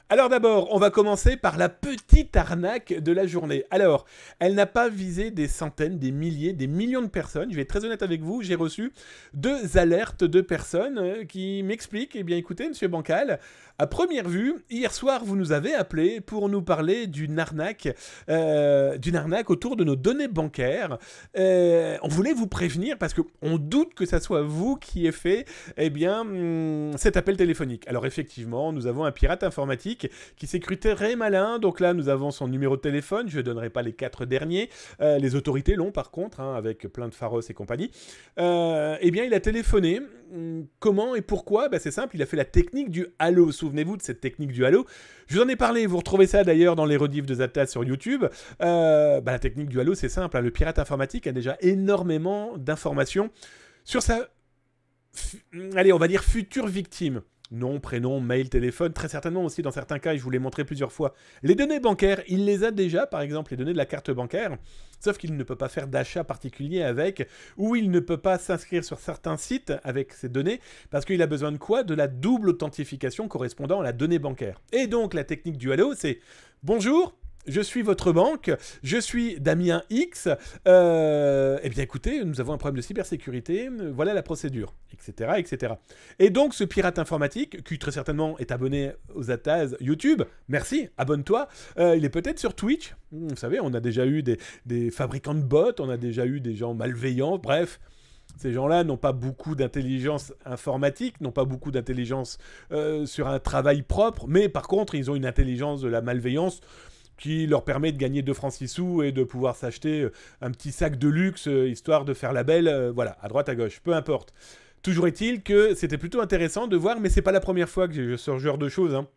Alors d'abord, on va commencer par la petite arnaque de la journée. Alors, elle n'a pas visé des centaines, des milliers, des millions de personnes. Je vais être très honnête avec vous, j'ai reçu 2 alertes de personnes qui m'expliquent, eh bien écoutez, monsieur Bancal, à première vue, hier soir, vous nous avez appelé pour nous parler d'une arnaque autour de nos données bancaires. On voulait vous prévenir parce qu'on doute que ça soit vous qui ait fait eh bien, cet appel téléphonique. Alors effectivement, nous avons un pirate informatique qui s'est cru très malin. Donc là, nous avons son numéro de téléphone. Je ne donnerai pas les 4 derniers. Les autorités l'ont par contre, hein, avec plein de pharos et compagnie. Eh bien, il a téléphoné. Comment et pourquoi? C'est simple, il a fait la technique du halo. Souvenez-vous de cette technique du halo. Je vous en ai parlé, vous retrouvez ça d'ailleurs dans les rediffs de Zatas sur YouTube. La technique du halo, c'est simple. Hein, le pirate informatique a déjà énormément d'informations sur sa... allez, on va dire future victime. Nom, prénom, mail, téléphone, très certainement aussi dans certains cas, et je vous l'ai montré plusieurs fois. Les données bancaires, il les a déjà, par exemple les données de la carte bancaire, sauf qu'il ne peut pas faire d'achat particulier avec, ou il ne peut pas s'inscrire sur certains sites avec ces données, parce qu'il a besoin de quoi? De la double authentification correspondant à la donnée bancaire. Et donc la technique du halo, c'est « Bonjour ». Je suis votre banque, je suis Damien X, eh bien écoutez, nous avons un problème de cybersécurité, voilà la procédure, etc., etc. Et donc ce pirate informatique, qui très certainement est abonné aux Ataz YouTube, merci, abonne-toi, il est peut-être sur Twitch, vous savez, on a déjà eu des fabricants de bots, on a déjà eu des gens malveillants, bref... Ces gens-là n'ont pas beaucoup d'intelligence informatique, n'ont pas beaucoup d'intelligence sur un travail propre, mais par contre, ils ont une intelligence de la malveillance qui leur permet de gagner 2 francs 6 sous et de pouvoir s'acheter un petit sac de luxe, histoire de faire la belle, voilà, à droite, à gauche, peu importe. Toujours est-il que c'était plutôt intéressant de voir, mais c'est pas la première fois que je sors ce genre de choses, hein.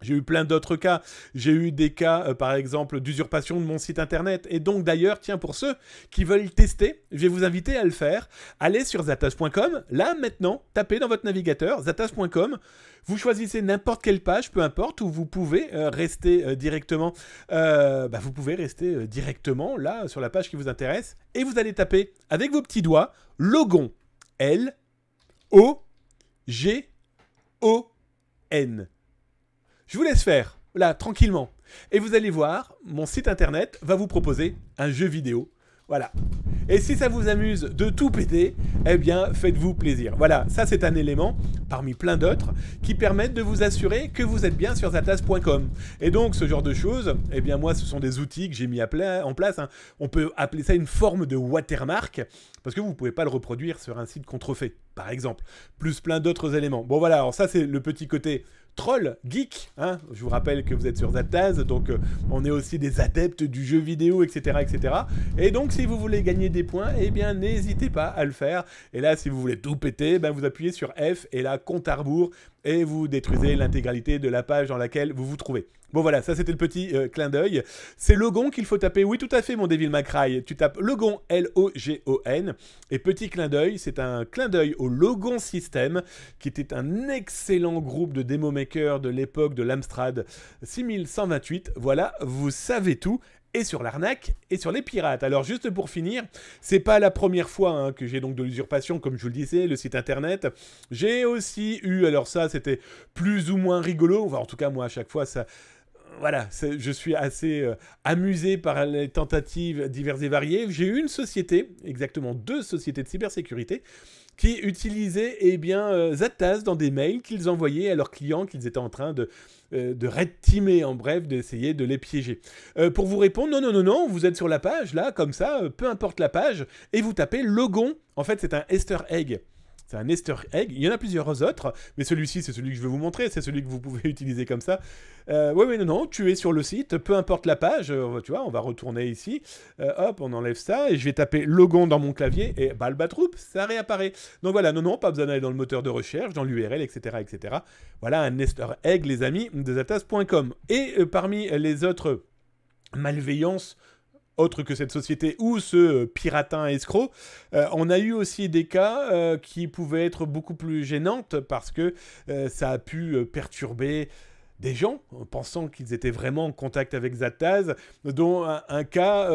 J'ai eu plein d'autres cas. J'ai eu des cas, par exemple, d'usurpation de mon site internet. Et donc, d'ailleurs, tiens, pour ceux qui veulent tester, je vais vous inviter à le faire. Allez sur zatas.com. Là, maintenant, tapez dans votre navigateur, zatas.com. Vous choisissez n'importe quelle page, peu importe, où vous pouvez rester directement. Vous pouvez rester directement, là, sur la page qui vous intéresse. Et vous allez taper, avec vos petits doigts, Logon. L-O-G-O-N. Je vous laisse faire, là, tranquillement. Et vous allez voir, mon site internet va vous proposer un jeu vidéo. Voilà. Et si ça vous amuse de tout péter, eh bien, faites-vous plaisir. Voilà, ça c'est un élément, parmi plein d'autres, qui permettent de vous assurer que vous êtes bien sur zatas.com. Et donc, ce genre de choses, eh bien, moi, ce sont des outils que j'ai mis en place. Hein. On peut appeler ça une forme de watermark, parce que vous ne pouvez pas le reproduire sur un site contrefait, par exemple. Plus plein d'autres éléments. Bon, voilà, alors ça, c'est le petit côté troll, geek, hein. Je vous rappelle que vous êtes sur Zataz, donc on est aussi des adeptes du jeu vidéo, etc., etc. Et donc, si vous voulez gagner des points, eh bien, n'hésitez pas à le faire. Et là, si vous voulez tout péter, vous appuyez sur F et là, compte à rebours, et vous détruisez l'intégralité de la page dans laquelle vous vous trouvez. Bon voilà, ça c'était le petit clin d'œil. C'est Logon qu'il faut taper. Oui, tout à fait, mon Devil May Cry. Tu tapes Logon, L-O-G-O-N. Et petit clin d'œil, c'est un clin d'œil au Logon System, qui était un excellent groupe de démo makers de l'époque de l'Amstrad 6128. Voilà, vous savez tout. Et sur l'arnaque, et sur les pirates. Alors, juste pour finir, c'est pas la première fois que j'ai donc de l'usurpation, comme je vous le disais, le site internet. J'ai aussi eu, alors ça, c'était plus ou moins rigolo, enfin, en tout cas, moi, à chaque fois, ça... Voilà, je suis assez amusé par les tentatives diverses et variées. J'ai eu une société, exactement 2 sociétés de cybersécurité, qui utilisaient Zatas dans des mails qu'ils envoyaient à leurs clients qu'ils étaient en train de red teamer, en bref, d'essayer de les piéger. Pour vous répondre, non, vous êtes sur la page, là, comme ça, peu importe la page, et vous tapez Logon. En fait, c'est un Easter egg. C'est un Easter egg. Il y en a plusieurs autres, mais celui-ci, c'est celui que je vais vous montrer. C'est celui que vous pouvez utiliser comme ça. Non, tu es sur le site, peu importe la page. Tu vois, on va retourner ici. Hop, on enlève ça et je vais taper Logon dans mon clavier et Balbatroup, ça réapparaît. Donc voilà, non, pas besoin d'aller dans le moteur de recherche, dans l'URL, etc., etc. Voilà un Easter egg, les amis, de zatas.com. Et parmi les autres malveillances, autre que cette société ou ce piratin escroc, on a eu aussi des cas qui pouvaient être beaucoup plus gênantes parce que ça a pu perturber des gens pensant qu'ils étaient vraiment en contact avec Zataz, dont un cas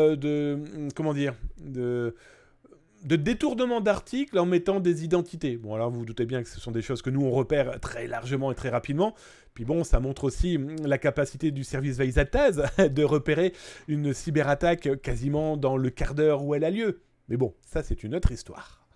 de détournement d'articles en mettant des identités. Bon, alors vous vous doutez bien que ce sont des choses que nous, on repère très largement et très rapidement. Puis bon, ça montre aussi la capacité du service Veizataz de repérer une cyberattaque quasiment dans le quart d'heure où elle a lieu. Mais bon, ça c'est une autre histoire.